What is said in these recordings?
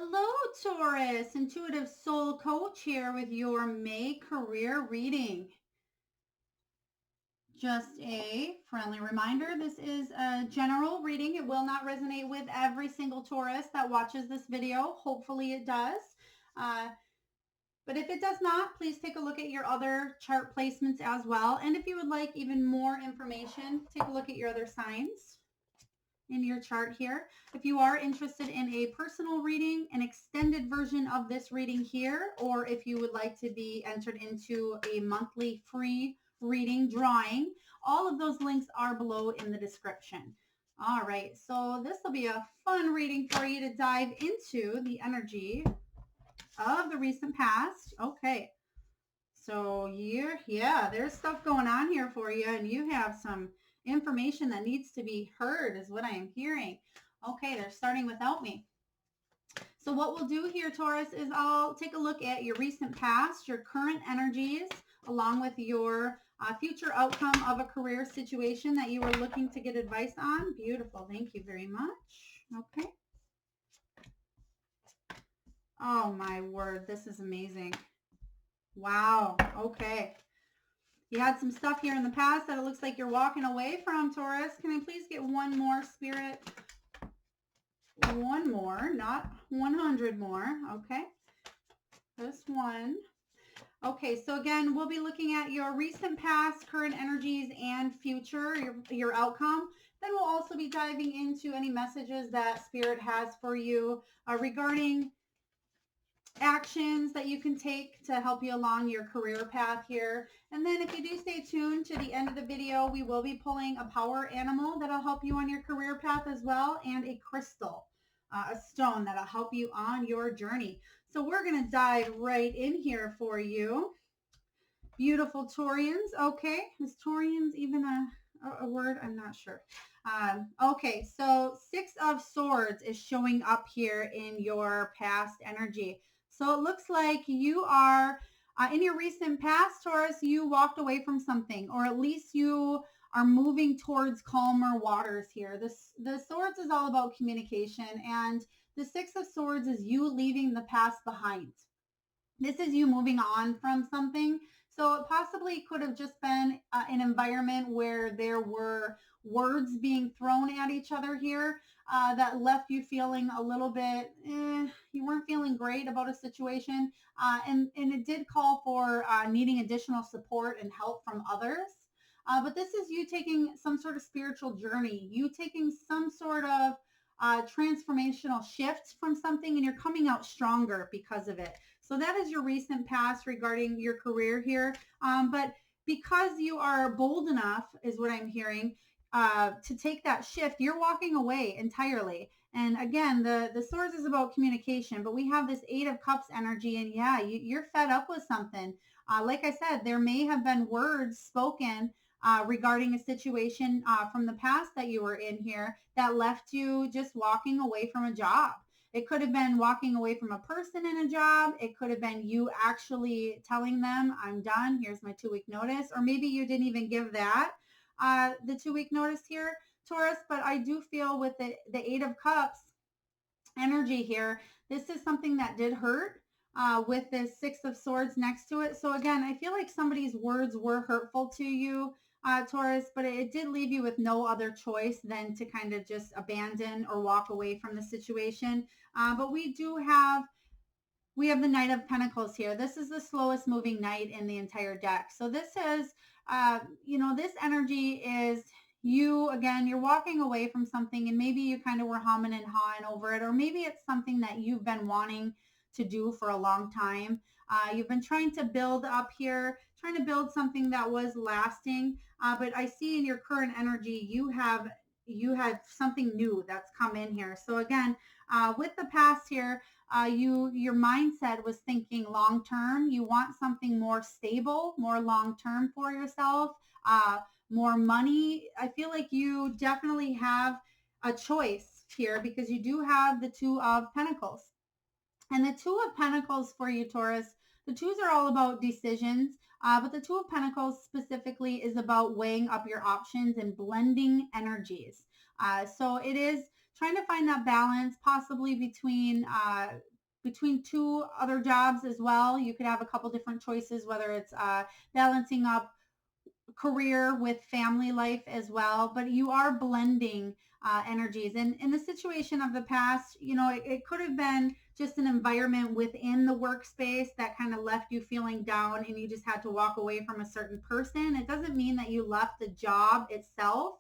Hello, Taurus, intuitive soul coach here with your May career reading. Just a friendly reminder, this is a general reading. It will not resonate with every single Taurus that watches this video. Hopefully it does. But if it does not, please take a look at your other chart placements as well. And if you would like even more information, take a look at your other signs in your chart here. If you are interested in a personal reading, an extended version of this reading here, or if you would like to be entered into a monthly free reading drawing, all of those links are below in the description. All right, so this will be a fun reading for you to dive into the energy of the recent past. Okay, so there's stuff going on here for you, and you have some information that needs to be heard is what I am hearing. Okay, they're starting without me. So what we'll do here, Taurus, is I'll take a look at your recent past, your current energies, along with your future outcome of a career situation that you were looking to get advice on. Beautiful. Thank you very much. Okay. Oh, my word. This is amazing. Wow. Okay. You had some stuff here in the past that it looks like you're walking away from, Taurus. Can I please get one more, Spirit? One more, not 100 more. Okay. Just one. Okay, so again, we'll be looking at your recent past, current energies, and future, your outcome. Then we'll also be diving into any messages that Spirit has for you regarding actions that you can take to help you along your career path here. And then if you do stay tuned to the end of the video, we will be pulling a power animal that'll help you on your career path as well, and a crystal, a stone that'll help you on your journey. So we're going to dive right in here for you. Beautiful Taurians. Okay, is Taurians even a word? I'm not sure. Okay, so 6 of Swords is showing up here in your past energy. So it looks like you are, in your recent past, Taurus, you walked away from something, or at least you are moving towards calmer waters here. The Swords is all about communication, and the 6 of Swords is you leaving the past behind. This is you moving on from something. So it possibly could have just been an environment where there were words being thrown at each other here that left you feeling a little bit, you weren't feeling great about a situation. And it did call for needing additional support and help from others. But this is you taking some sort of spiritual journey, you taking some sort of transformational shift from something, and you're coming out stronger because of it. So that is your recent past regarding your career here. But because you are bold enough, is what I'm hearing, to take that shift, you're walking away entirely. And again, the Swords is about communication, but we have this 8 of Cups energy, and yeah, you're fed up with something. Like I said, there may have been words spoken regarding a situation from the past that you were in here that left you just walking away from a job. It could have been walking away from a person in a job. It could have been you actually telling them, I'm done, here's my 2-week notice. Or maybe you didn't even give that, the 2-week notice here, Taurus. But I do feel with the 8 of Cups energy here, this is something that did hurt with this 6 of Swords next to it. So again, I feel like somebody's words were hurtful to you, Taurus, but it did leave you with no other choice than to kind of just abandon or walk away from the situation. But we have the Knight of Pentacles here. This is the slowest moving knight in the entire deck. So this is, this energy is you, again, you're walking away from something, and maybe you kind of were humming and hawing over it, or maybe it's something that you've been wanting to do for a long time. You've been trying to build up here, trying to build something that was lasting. But I see in your current energy, you have something new that's come in here. So again, with the past here, your mindset was thinking long term. You want something more stable, more long term for yourself, more money. I feel like you definitely have a choice here because you do have the 2 of Pentacles. And the 2 of Pentacles for you, Taurus, the 2s are all about decisions, but the 2 of Pentacles specifically is about weighing up your options and blending energies. So it is trying to find that balance, possibly between two other jobs as well. You could have a couple different choices, whether it's balancing up career with family life as well, but you are blending energies. And in the situation of the past, it could have been just an environment within the workspace that kind of left you feeling down and you just had to walk away from a certain person. It doesn't mean that you left the job itself.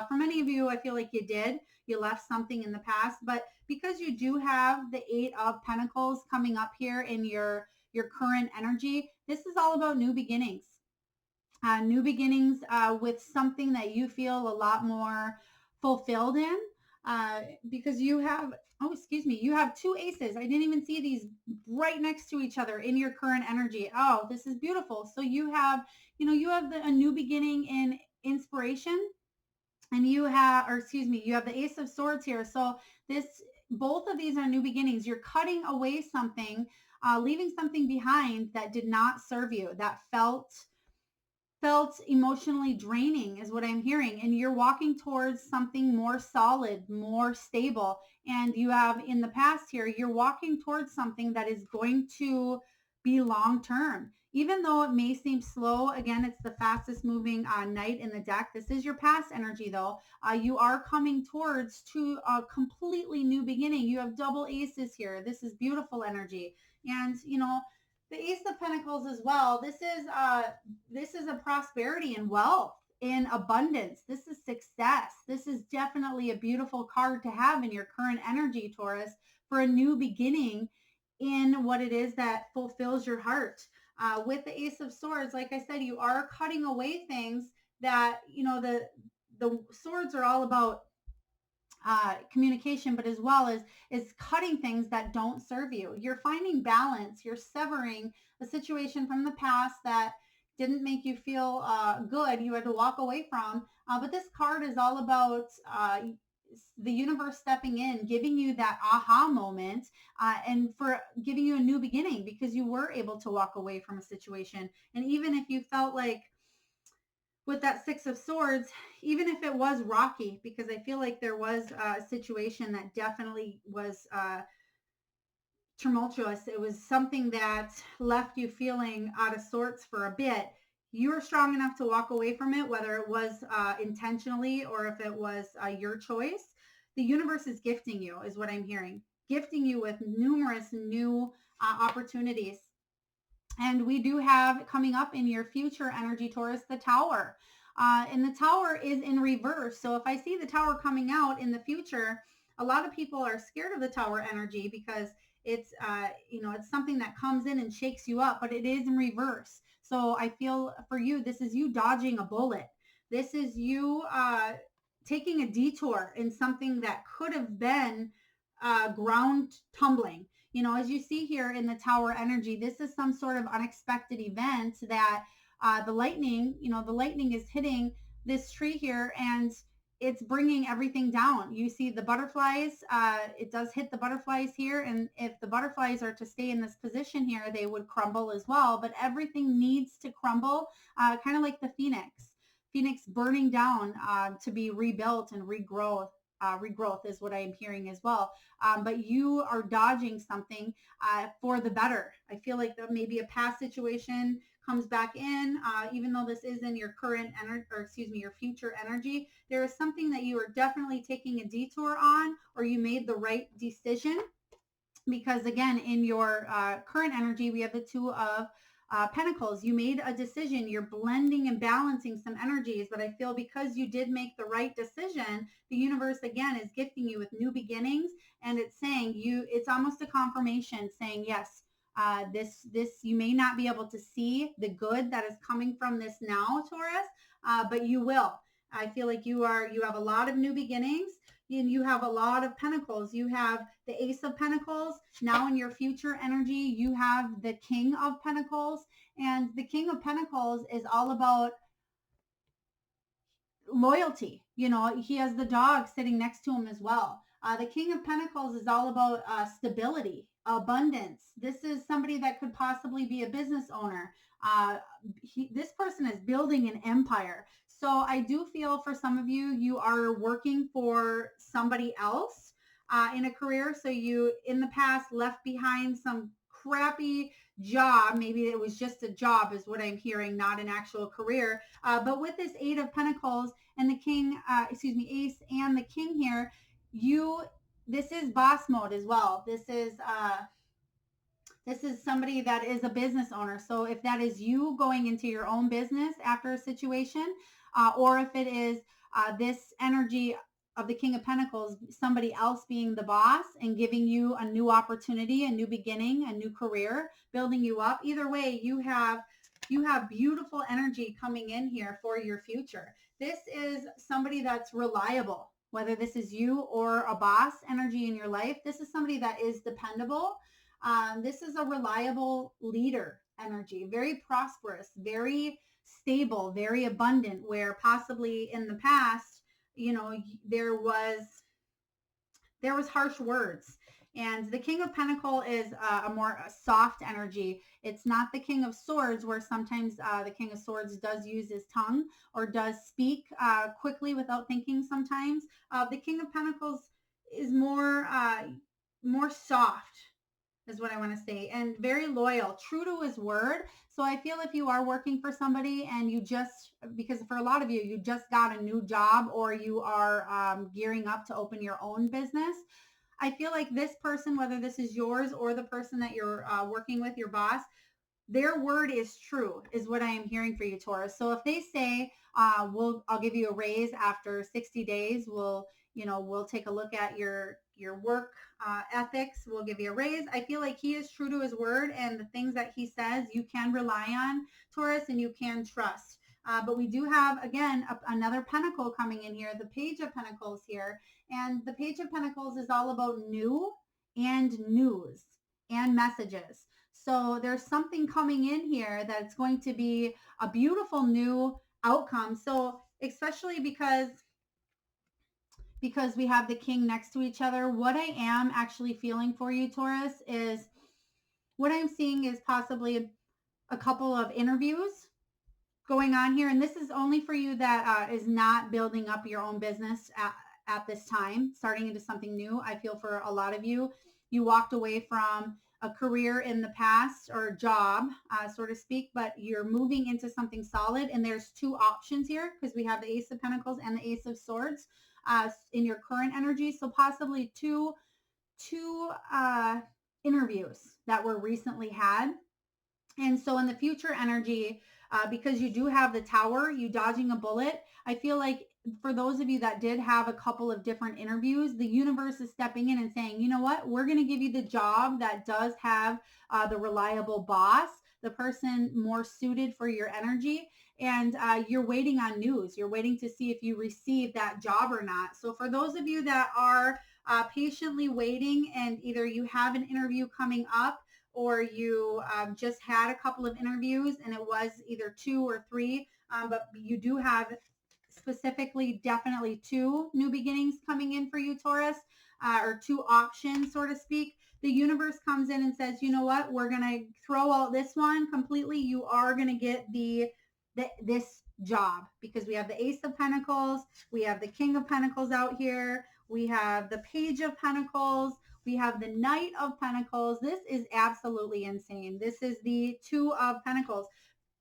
For many of you, I feel like you did. You left something in the past, but because you do have the Eight of Pentacles coming up here in your current energy, this is all about new beginnings. New beginnings with something that you feel a lot more fulfilled in, because you have, you have two aces. I didn't even see these right next to each other in your current energy. Oh, this is beautiful. So you have, a new beginning in inspiration, and you have, you have the Ace of Swords here. So both of these are new beginnings. You're cutting away something, leaving something behind that did not serve you, that felt emotionally draining is what I'm hearing. And you're walking towards something more solid, more stable. And you have in the past here, you're walking towards something that is going to be long term. Even though it may seem slow, again, it's the fastest moving knight in the deck. This is your past energy, though. You are coming towards to a completely new beginning. You have double aces here. This is beautiful energy. And, the Ace of Pentacles as well. This is a prosperity and wealth, in abundance. This is success. This is definitely a beautiful card to have in your current energy, Taurus, for a new beginning in what it is that fulfills your heart. With the Ace of Swords, like I said, you are cutting away things that, the swords are all about communication, but as well as is cutting things that don't serve you. You're finding balance. You're severing a situation from the past that didn't make you feel good. You had to walk away from. But this card is all about the universe stepping in, giving you that aha moment, and for giving you a new beginning, because you were able to walk away from a situation. And even if you felt like, with that Six of Swords, even if it was rocky, because I feel like there was a situation that definitely was tumultuous. It was something that left you feeling out of sorts for a bit. You were strong enough to walk away from it, whether it was intentionally or if it was your choice. The universe is gifting you, is what I'm hearing. Gifting you with numerous new opportunities. And we do have coming up in your future energy, Taurus, the Tower. And the Tower is in reverse. So if I see the Tower coming out in the future, a lot of people are scared of the Tower energy because it's, it's something that comes in and shakes you up, but it is in reverse. So I feel for you, this is you dodging a bullet. This is you taking a detour in something that could have been ground tumbling. As you see here in the Tower energy, this is some sort of unexpected event that the lightning is hitting this tree here and it's bringing everything down. You see the butterflies, it does hit the butterflies here. And if the butterflies are to stay in this position here, they would crumble as well. But everything needs to crumble, kind of like the phoenix burning down to be rebuilt and regrowth. Regrowth is what I am hearing as well. But you are dodging something for the better. I feel like that maybe a past situation comes back in, even though this is in your current energy, or your future energy. There is something that you are definitely taking a detour on, or you made the right decision. Because again, in your current energy, we have the Two of Pentacles. You made a decision. You're blending and balancing some energies, but I feel because you did make the right decision, the universe again is gifting you with new beginnings, and it's saying it's almost a confirmation saying, yes, this you may not be able to see the good that is coming from this now, Taurus, but you will. I feel like you have a lot of new beginnings. And you have a lot of pentacles. You have the Ace of Pentacles. Now in your future energy, you have the King of Pentacles. And the King of Pentacles is all about loyalty. He has the dog sitting next to him as well. The King of Pentacles is all about stability, abundance. This is somebody that could possibly be a business owner. This person is building an empire. So I do feel for some of you, you are working for somebody else in a career. So you in the past left behind some crappy job. Maybe it was just a job is what I'm hearing, not an actual career. But with this Eight of Pentacles and the King, Ace and the King here, this is boss mode as well. This is somebody that is a business owner. So if that is you going into your own business after a situation, or if it is this energy of the King of Pentacles, somebody else being the boss and giving you a new opportunity, a new beginning, a new career, building you up. Either way, you have beautiful energy coming in here for your future. This is somebody that's reliable, whether this is you or a boss energy in your life. This is somebody that is dependable. This is a reliable leader energy, very prosperous, very stable, very abundant, where possibly in the past, there was harsh words. And the King of Pentacles is a more soft energy. It's not the King of Swords, where sometimes the King of Swords does use his tongue or does speak quickly without thinking sometimes. The King of Pentacles is more soft, is what I want to say, and very loyal, true to his word. So I feel if you are working for somebody and because for a lot of you just got a new job, or you are gearing up to open your own business, I feel like this person, whether this is yours or the person that you're working with, your boss, their word is true, is what I am hearing for you, Taurus. So if they say, I'll give you a raise after 60 days, we'll take a look at your work ethics, we'll give you a raise. I feel like he is true to his word, and the things that he says you can rely on, Taurus, and you can trust. But we do have, again, another pentacle coming in here, the Page of Pentacles here. And the Page of Pentacles is all about new and news and messages. So there's something coming in here that's going to be a beautiful new outcome. So especially because we have the King next to each other, what I am actually feeling for you, Taurus, is what I'm seeing is possibly a couple of interviews going on here. And this is only for you that is not building up your own business at this time, starting into something new. I feel for a lot of you, you walked away from a career in the past, or a job, so to speak, but you're moving into something solid. And there's two options here, because we have the Ace of Pentacles and the Ace of Swords in your current energy. So possibly two interviews that were recently had. And so in the future energy, because you do have the Tower, you dodging a bullet, I feel like for those of you that did have a couple of different interviews, the universe is stepping in and saying, you know what, we're going to give you the job that does have the reliable boss, the person more suited for your energy. And you're waiting on news. You're waiting to see if you receive that job or not. So for those of you that are patiently waiting, and either you have an interview coming up, or you just had a couple of interviews and it was either 2 or 3, but you do have specifically definitely 2 new beginnings coming in for you, Taurus, or 2 options, so to speak. The universe comes in and says, you know what, we're going to throw out this one completely. You are going to get this job, because we have the Ace of Pentacles, we have the King of Pentacles out here, we have the Page of Pentacles, we have the Knight of Pentacles. This is absolutely insane. This is the Two of Pentacles.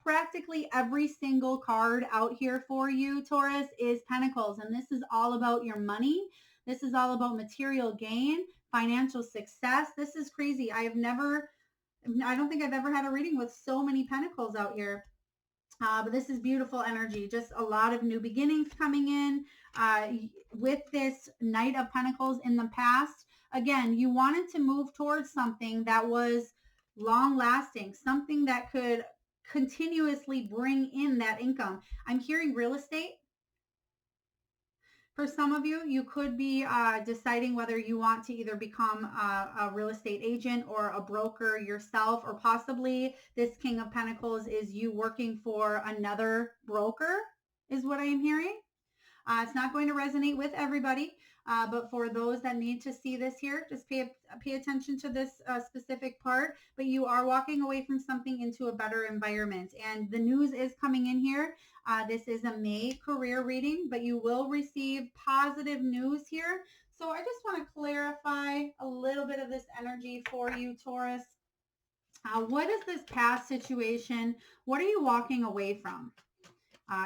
Practically every single card out here for you, Taurus, is Pentacles. And this is all about your money. This is all about material gain, financial success. This is crazy. I don't think I've ever had a reading with so many Pentacles out here. But this is beautiful energy. Just a lot of new beginnings coming in. With this Knight of Pentacles in the past, again, you wanted to move towards something that was long lasting, something that could continuously bring in that income. I'm hearing real estate. For some of you, you could be deciding whether you want to either become a real estate agent or a broker yourself, or possibly this King of Pentacles is you working for another broker, is what I am hearing. It's not going to resonate with everybody. But for those that need to see this here, just pay attention to this specific part. But you are walking away from something into a better environment. And the news is coming in here. This is a May career reading, but you will receive positive news here. So I just want to clarify a little bit of this energy for you, Taurus. What is this past situation? What are you walking away from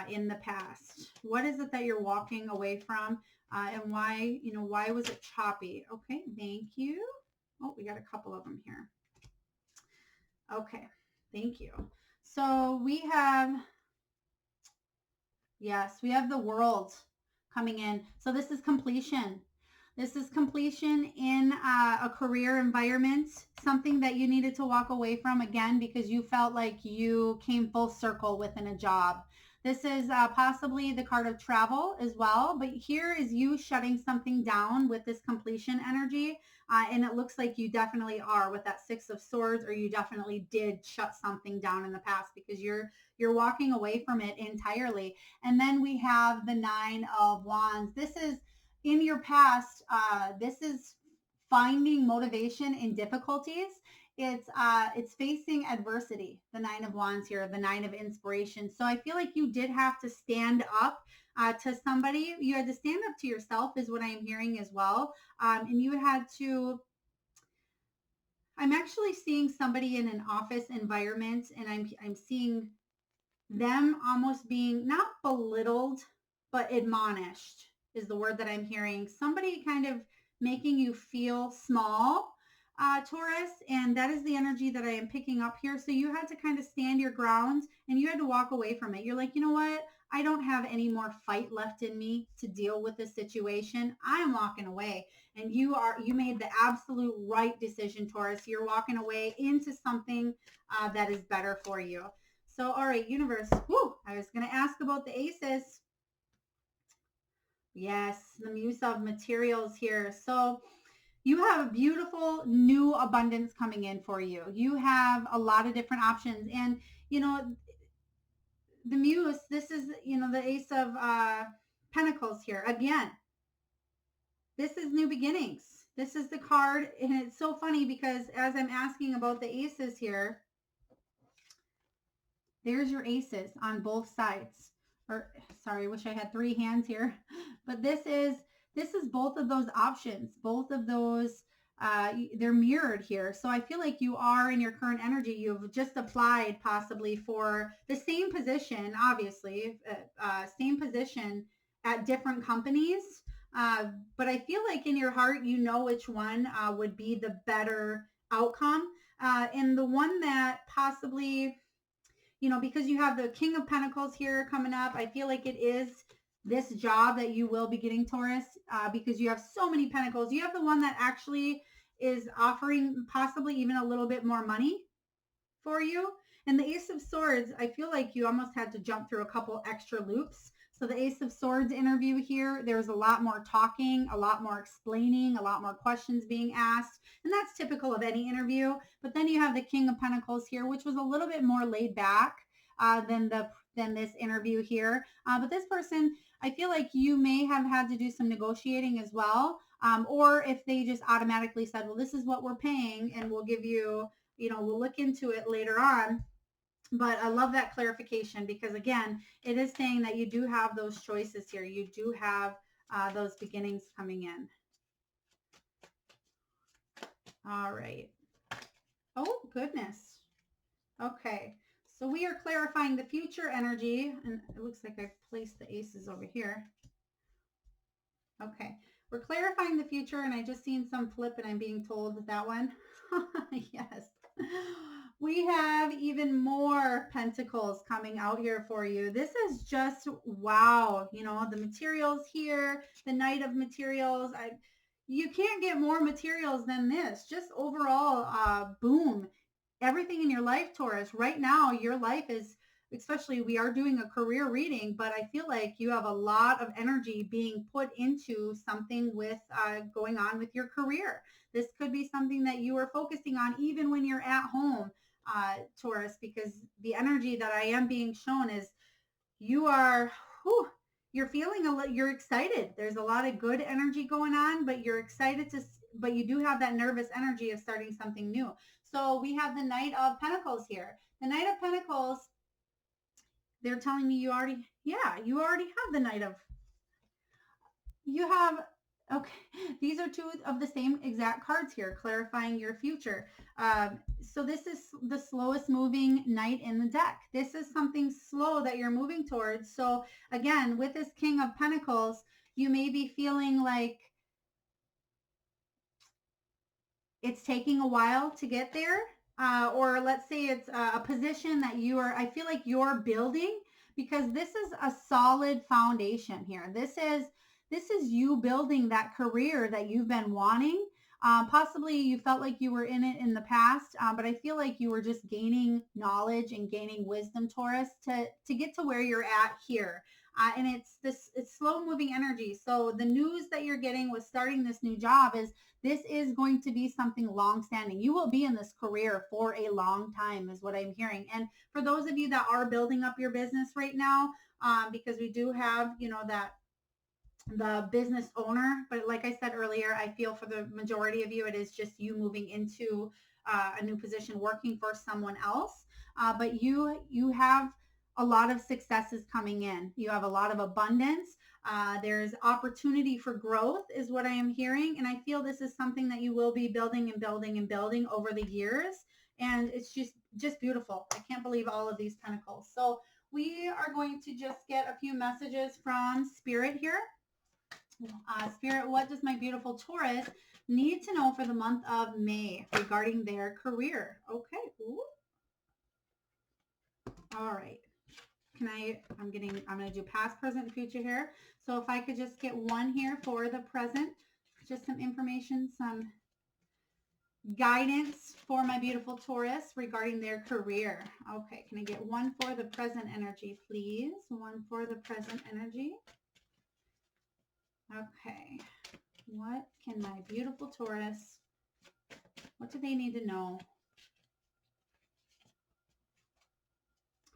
in the past? What is it that you're walking away from? And why, why was it choppy? Okay, thank you. Oh, we got a couple of them here. Okay, thank you. So we have, yes, we have the World coming in. So this is completion. This is completion in a career environment, something that you needed to walk away from, again, because you felt like you came full circle within a job. This is possibly the card of travel as well, but here is you shutting something down with this completion energy. And it looks like you definitely are with that Six of Swords, or you definitely did shut something down in the past because you're walking away from it entirely. And then we have the Nine of Wands. This is in your past. This is finding motivation in difficulties. It's facing adversity. The Nine of Wands here, the Nine of Inspiration. So I feel like you did have to stand up to somebody. You had to stand up to yourself, is what I'm hearing as well. And you had to. I'm actually seeing somebody in an office environment, and I'm seeing them almost being not belittled, but admonished is the word that I'm hearing. Somebody kind of making you feel small, Taurus, and that is the energy that I am picking up here. So you had to kind of stand your ground and you had to walk away from it. You're like, you know what? I don't have any more fight left in me to deal with this situation. I'm walking away. And you made the absolute right decision, Taurus. You're walking away into something that is better for you. So, all right, universe. Whew, I was going to ask about the aces. Yes, the Muse of Materials here. So you have a beautiful new abundance coming in for you. You have a lot of different options. And, the Muse, this is, the Ace of Pentacles here. Again, this is new beginnings. This is the card. And it's so funny because as I'm asking about the aces here, there's your aces on both sides. Or sorry, I wish I had three hands here. But this is both of those options. Both of those, they're mirrored here. So I feel like you are in your current energy. You've just applied possibly for the same position, obviously, same position at different companies. But I feel like in your heart, you know which one would be the better outcome. And the one that possibly, because you have the King of Pentacles here coming up, I feel like it is this job that you will be getting, Taurus, because you have so many pentacles. You have the one that actually is offering possibly even a little bit more money for you. And the Ace of Swords, I feel like you almost had to jump through a couple extra loops. So the Ace of Swords interview here, there's a lot more talking, a lot more explaining, a lot more questions being asked. And that's typical of any interview. But then you have the King of Pentacles here, which was a little bit more laid back than this interview here. But this person, I feel like you may have had to do some negotiating as well. Or if they just automatically said, well, this is what we're paying and we'll give you, we'll look into it later on. But I love that clarification because, again, it is saying that you do have those choices here. You do have those beginnings coming in. All right. Oh, goodness. Okay. So we are clarifying the future energy. And it looks like I've placed the aces over here. Okay. We're clarifying the future, and I just seen some flip, and I'm being told that one. Yes. We have even more pentacles coming out here for you. This is just wow. The materials here, the Knight of Materials. You can't get more materials than this. Just overall, boom. Everything in your life, Taurus. Right now, your life is, especially we are doing a career reading, but I feel like you have a lot of energy being put into something with going on with your career. This could be something that you are focusing on even when you're at home, Taurus, because the energy that I am being shown is you are you're feeling you're excited. There's a lot of good energy going on, but you're excited but you do have that nervous energy of starting something new. So we have the Knight of Pentacles here. The Knight of Pentacles, they're telling me you already have the Knight of, you have, okay, these are two of the same exact cards here, clarifying your future. So this is the slowest moving knight in the deck. This is something slow that you're moving towards. So again, with this King of Pentacles, you may be feeling like it's taking a while to get there. Or let's say it's a position that I feel like you're building, because this is a solid foundation here. This is you building that career that you've been wanting. Possibly you felt like you were in it in the past, but I feel like you were just gaining knowledge and gaining wisdom, Taurus, to get to where you're at here. And it's slow moving energy. So the news that you're getting with starting this new job is this is going to be something long standing. You will be in this career for a long time, is what I'm hearing. And for those of you that are building up your business right now, because we do have, that the business owner, but like I said earlier, I feel for the majority of you, it is just you moving into a new position, working for someone else. But you have a lot of successes coming in. You have a lot of abundance. There's opportunity for growth, is what I am hearing. And I feel this is something that you will be building and building and building over the years. And it's just beautiful. I can't believe all of these pentacles. So we are going to just get a few messages from Spirit here. Spirit, what does my beautiful Taurus need to know for the month of May regarding their career? Okay. Ooh. All right. I'm going to do past, present, and future here. So if I could just get one here for the present, just some information, some guidance for my beautiful Taurus regarding their career. Okay. Can I get one for the present energy, please? One for the present energy. Okay. What can my beautiful Taurus, what do they need to know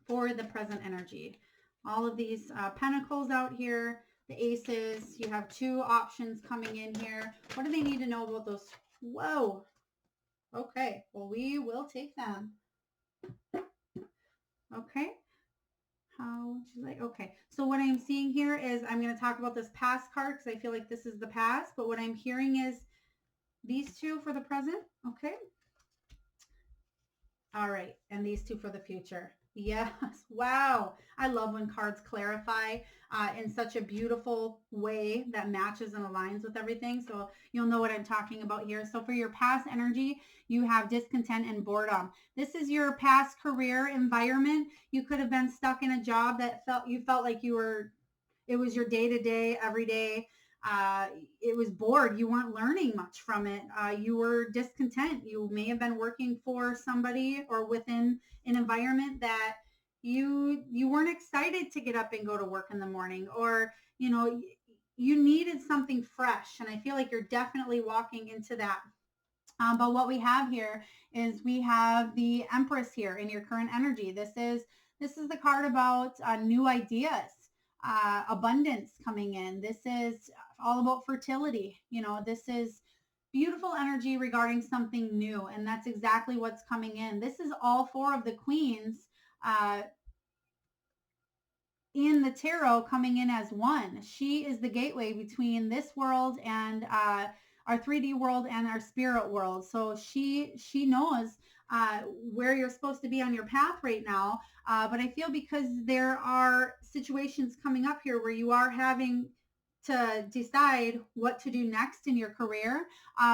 for the present energy? All of these pentacles out here, the aces, you have two options coming in here. What do they need to know about those? Whoa. Okay. Well, we will take them. Okay. How would you like? Okay. So what I'm seeing here is I'm going to talk about this past card because I feel like this is the past. But what I'm hearing is these two for the present. Okay. All right. And these two for the future. Yes. Wow. I love when cards clarify in such a beautiful way that matches and aligns with everything. So you'll know what I'm talking about here. So for your past energy, you have discontent and boredom. This is your past career environment. You could have been stuck in a job that you felt like it was your day to day, every day. It was bored. You weren't learning much from it. You were discontent. You may have been working for somebody or within an environment that you weren't excited to get up and go to work in the morning, or you needed something fresh. And I feel like you're definitely walking into that. But what we have here is we have the Empress here in your current energy. This is the card about new ideas. Abundance coming in. This is all about fertility. This is beautiful energy regarding something new, and that's exactly what's coming in. This is all four of the queens in the tarot coming in as one. She is the gateway between this world and our 3D world and our spirit world. So she knows where you're supposed to be on your path right now. But I feel because there are situations coming up here where you are having to decide what to do next in your career,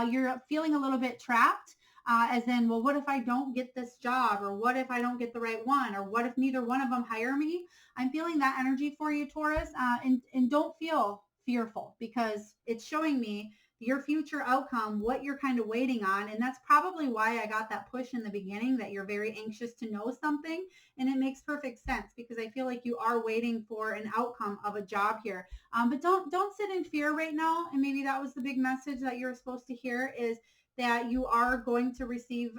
you're feeling a little bit trapped. As in, well, what if I don't get this job? Or what if I don't get the right one? Or what if neither one of them hire me? I'm feeling that energy for you, Taurus. And don't feel fearful, because it's showing me your future outcome, what you're kind of waiting on. And that's probably why I got that push in the beginning, that you're very anxious to know something. And it makes perfect sense, because I feel like you are waiting for an outcome of a job here. But don't sit in fear right now. And maybe that was the big message that you're supposed to hear, is that you are going to receive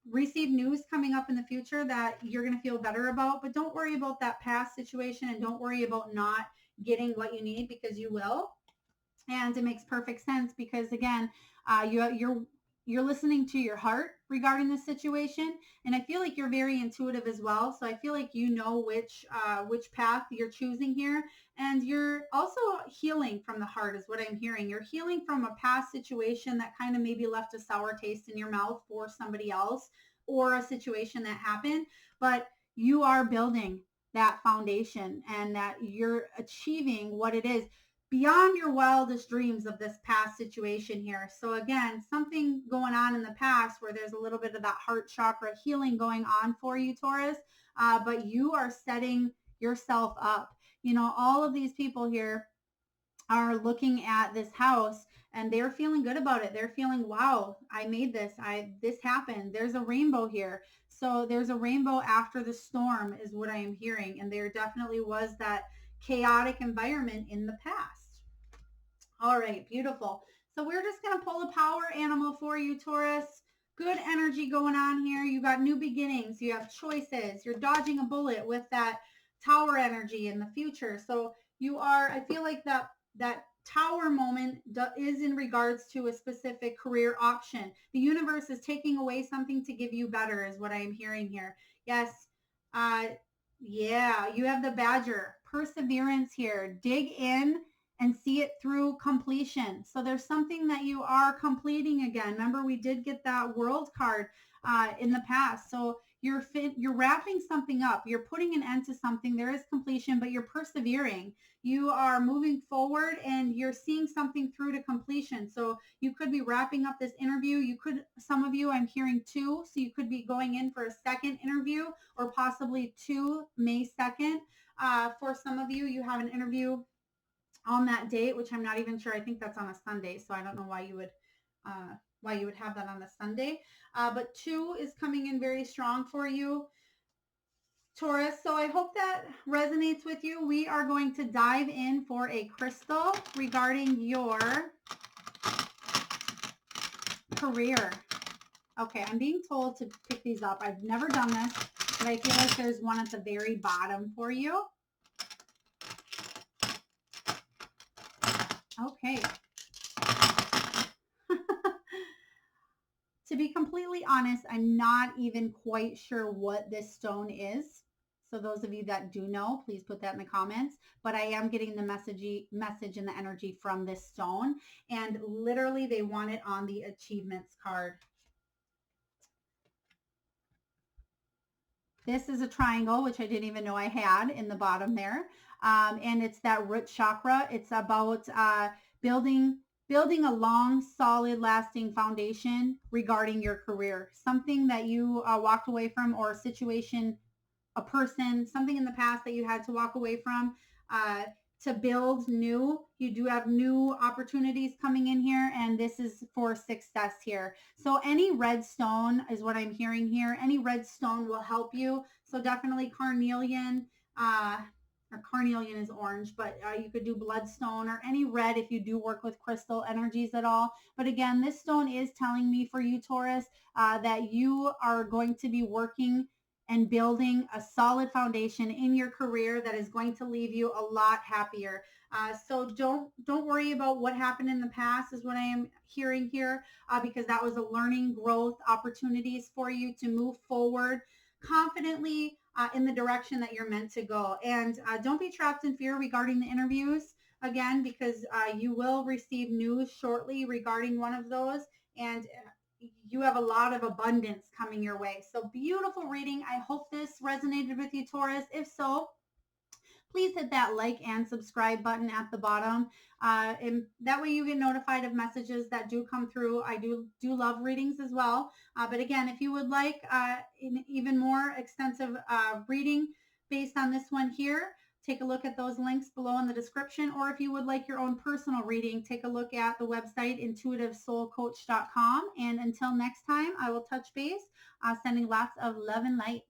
news coming up in the future that you're going to feel better about. But don't worry about that past situation, and don't worry about not getting what you need, because you will. And it makes perfect sense because, again, you're listening to your heart regarding the situation, and I feel like you're very intuitive as well. So I feel like you know which path you're choosing here, and you're also healing from the heart, is what I'm hearing. You're healing from a past situation that kind of maybe left a sour taste in your mouth for somebody else, or a situation that happened, but you are building that foundation, and that you're achieving what it is beyond your wildest dreams of this past situation here. So again, something going on in the past where there's a little bit of that heart chakra healing going on for you, Taurus, but you are setting yourself up. You know, all of these people here are looking at this house and they're feeling good about it. They're feeling, wow, I made this. This happened. There's a rainbow here. So there's a rainbow after the storm is what I am hearing. And there definitely was that chaotic environment in the past. All right, beautiful. So we're just going to pull a power animal for you, Taurus. Good energy going on here. You got new beginnings. You have choices. You're dodging a bullet with that tower energy in the future. So you are, I feel like that tower moment is in regards to a specific career option. The universe is taking away something to give you better, is what I am hearing here. Yes. Yeah, you have the badger. Perseverance here. Dig in and see it through completion. So there's something that you are completing again. Remember, we did get that world card in the past. So you're wrapping something up. You're putting an end to something. There is completion, but you're persevering. You are moving forward and you're seeing something through to completion. So you could be wrapping up this interview. You could, some of you, I'm hearing 2. So you could be going in for a second interview, or possibly 2 May 2nd. For some of you, you have an interview on that date, which I'm not even sure. I think that's on a Sunday, so I don't know why you would have that on a Sunday. But 2 is coming in very strong for you, Taurus. So I hope that resonates with you. We are going to dive in for a crystal regarding your career. Okay, I'm being told to pick these up. I've never done this, but I feel like there's one at the very bottom for you. Okay. To be completely honest, I'm not even quite sure what this stone is. So those of you that do know, please put that in the comments. But I am getting the message and the energy from this stone. And literally they want it on the achievements card. This is a triangle, which I didn't even know I had in the bottom there. And it's that root chakra. It's about building a long, solid, lasting foundation regarding your career. Something that you walked away from, or a situation, a person, something in the past that you had to walk away from to build new. You do have new opportunities coming in here, and this is for success here. So any red stone is what I'm hearing here. Any red stone will help you. So definitely carnelian, or carnelian is orange, but you could do bloodstone or any red if you do work with crystal energies at all. But again, this stone is telling me for you, Taurus, that you are going to be working and building a solid foundation in your career that is going to leave you a lot happier. So don't worry about what happened in the past, is what I am hearing here, because that was a learning growth opportunities for you to move forward confidently in the direction that you're meant to go. And don't be trapped in fear regarding the interviews, again, because you will receive news shortly regarding one of those. And you have a lot of abundance coming your way. So beautiful reading. I hope this resonated with you, Taurus. If so, please hit that like and subscribe button at the bottom. And that way you get notified of messages that do come through. I do love readings as well. But again, if you would like an even more extensive reading based on this one here, take a look at those links below in the description. Or if you would like your own personal reading, take a look at the website intuitivesoulcoach.com. And until next time, I will touch base, sending lots of love and light.